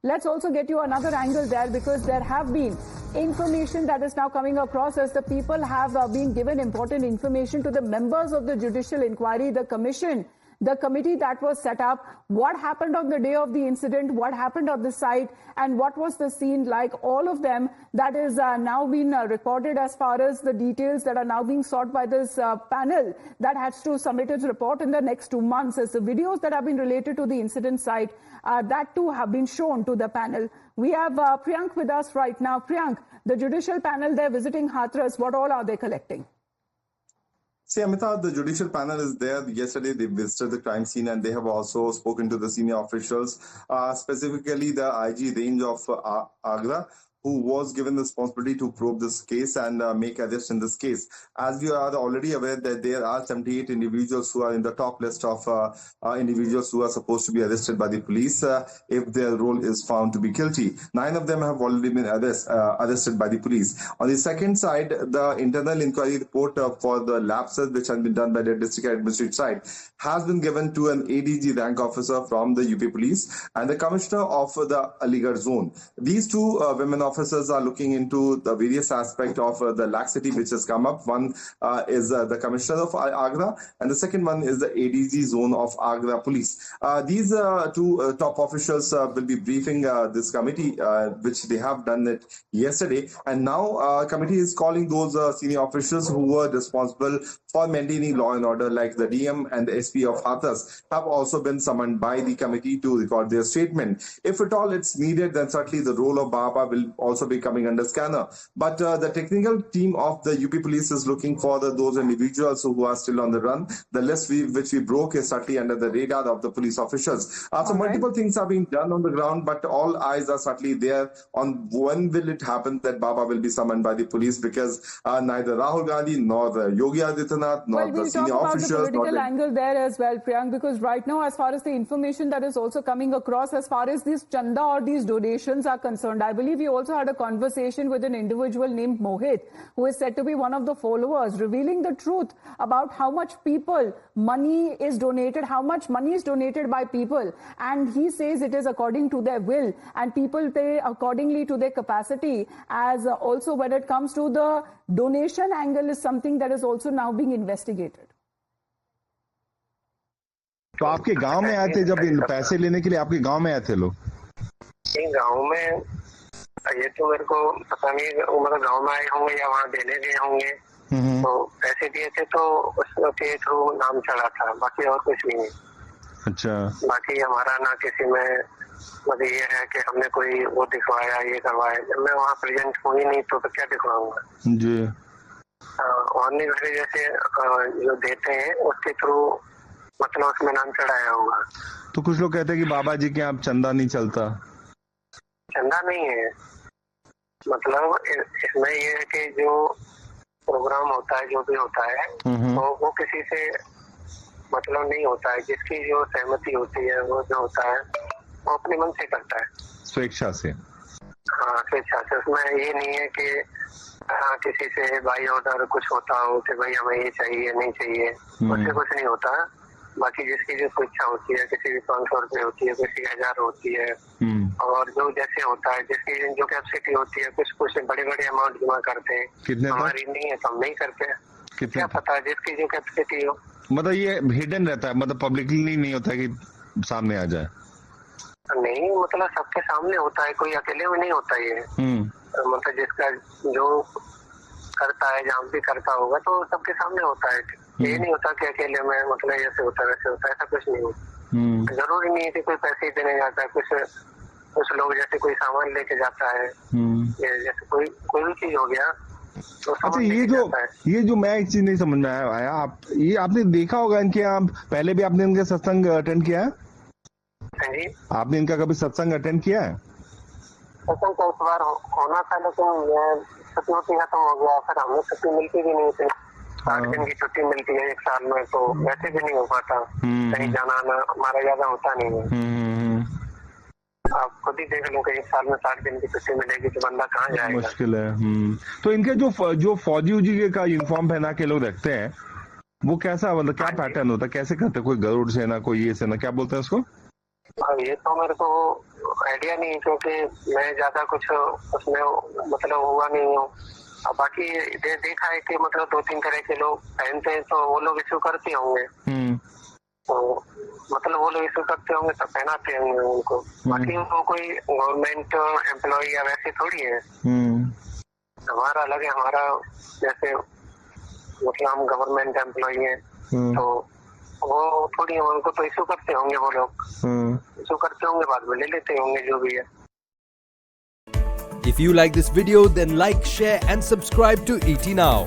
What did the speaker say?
let's also get you another angle there, because there have been information that is now coming across as the people have been given important information to the members of the Judicial Inquiry, the Commission, the committee that was set up, what happened on the day of the incident, what happened at the site, and what was the scene like. All of them that is now been recorded as far as the details that are now being sought by this panel that has to submit its report in the next 2 months. As the videos that have been related to the incident site, that too have been shown to the panel. We have Priyank with us right now. Priyank, the judicial panel, they're visiting Hathras. What all are they collecting? See, Amita, the judicial panel is there. Yesterday, they visited the crime scene and they have also spoken to the senior officials, specifically the IG range of Agra, who was given the responsibility to probe this case and make arrests in this case. As you are already aware that there are 78 individuals who are in the top list of individuals who are supposed to be arrested by the police if their role is found to be guilty. 9 of them have already been arrested by the police. On the second side, the internal inquiry report for the lapses which has been done by the district administrative side has been given to an ADG rank officer from the UP police and the commissioner of the Aligarh zone. These two women officers are looking into the various aspects of the laxity which has come up. One is the commissioner of Agra and the second one is the ADG zone of Agra police. These two top officials will be briefing this committee, which they have done it yesterday. And now committee is calling those senior officials who were responsible for maintaining law and order, like the DM and the SP of Hathras, have also been summoned by the committee to record their statement. If at all it's needed, then certainly the role of Baba will also be coming under scanner. But the technical team of the UP police is looking for those individuals who are still on the run. The list which we broke is certainly under the radar of the police officials. So multiple things are being done on the ground, but all eyes are certainly there on when will it happen that Baba will be summoned by the police, because neither Rahul Gandhi nor the Yogi Adityanath nor the senior officials. The political angle there as well, Priyank, because right now, as far as the information that is also coming across, as far as these chanda or these donations are concerned, I believe we also had a conversation with an individual named Mohit, who is said to be one of the followers, revealing the truth about how much money is donated by people. And he says it is according to their will and people pay accordingly to their capacity. As also when it comes to the donation angle is something that is also now being investigated. तो आपके गांव में आए थे जब पैसे लेने के लिए, आपके गांव में आए थे लोग? गांव में ये तो मेरे को पता नहीं, मतलब गांव में आए होंगे या वहाँ देने गए होंगे। तो पैसे दिए थे तो उसके थ्रू नाम चढ़ा था, बाकी और कुछ नहीं है। अच्छा। बाकी हमारा ना किसी में मतलब ये है कि हमने कोई वो दिखवाया, ये करवाया। जब मैं वहाँ प्रेजेंट हूँ ही नहीं तो क्या दिखवाऊंगा जी। और नहीं घरे जैसे जो देते हैं उसके थ्रू मतलब उसमें नाम चढ़ाया होगा। तो कुछ लोग कहते हैं कि बाबा जी के यहाँ चंदा नहीं चलता। चंदा नहीं है, मतलब इसमें ये है कि जो प्रोग्राम होता है, जो भी होता है, तो वो किसी से मतलब नहीं होता है। जिसकी जो सहमति होती है वो जो होता है वो अपने मन से करता है, स्वेच्छा से। हाँ, स्वेच्छा से। उसमें ये नहीं है कि किसी से बाई ऑर्डर कुछ होता हो कि भाई हमें ये चाहिए नहीं चाहिए, उससे कुछ नहीं होता। बाकी जिसकी जो स्वेच्छा होती है, किसी की 500 रुपए होती है, किसी की 1000 होती है, और जो जैसे होता है, जिसकी जो कैपेसिटी होती है, कुछ बड़े बड़े अमाउंट जमा करते हैं। हमारी नहीं है तो हम नहीं करते। क्या पता जिसकी जो कैपेसिटी हो। मतलब ये हिडन रहता है, मतलब पब्लिकली नहीं होता है कि सामने आ जाए? नहीं, मतलब सबके सामने होता है, कोई अकेले में नहीं होता ये। मतलब जिसका जो करता है, जहाँ भी करता होगा तो सबके सामने होता है। ये नहीं होता कि अकेले में मतलब ऐसे होता है वैसे होता है, ऐसा कुछ नहीं होता। जरूरी नहीं है कि कोई पैसे ही देने जाता है। कुछ लोग जैसे कोई सामान लेके जाता है, जैसे कोई भी चीज हो गया तो अच्छा, ये जो मैं एक चीज नहीं समझ में आया, ये आपने देखा होगा इनके यहाँ, पहले भी आपने इनके सत्संग अटेंड किया है? जी, आपने इनका कभी सत्संग अटेंड किया है? सत्संग तो इस बार होना था, लेकिन छुट्टी खत्म हो गया, फिर हमें छुट्टी मिलती भी नहीं थी। 8 दिन की छुट्टी मिलती है 1 साल में, तो वैसे भी नहीं हो पाता। कहीं जाना आना हमारा ज्यादा होता नहीं है। आप खुद ही देख लो कि 1 साल में 60 दिन की छुट्टी मिलेगी तो बंदा कहाँ जाएगा? मुश्किल है। तो इनके जो फौजी जी का यूनिफॉर्म पहना के लोग रखते हैं, वो कैसा, मतलब क्या पैटर्न होता है, कैसे करते हैं? कोई गरुड़ सेना, कोई ये सेना, क्या बोलते हैं उसको? ये तो मेरे को आइडिया नहीं है, क्योंकि मैं ज्यादा कुछ उसमें मतलब हुआ नहीं हूँ। और बाकी देखा है कि मतलब 2-3 तरह के लोग पहनते हैं, तो वो लोग इशू करते होंगे, तो मतलब वो लोग इशू करते होंगे तो पहनाते होंगे उनको। बाकी वो कोई गवर्नमेंट एम्प्लॉय या वैसे थोड़ी है। हमारा अलग है, हमारा जैसे मतलब हम गवर्नमेंट एम्प्लॉय हैं, तो वो थोड़ी उनको तो इशू करते होंगे, वो लोग इशू करते होंगे, बाद में ले लेते होंगे जो भी है। If you like this video, then like, share and subscribe to ET Now.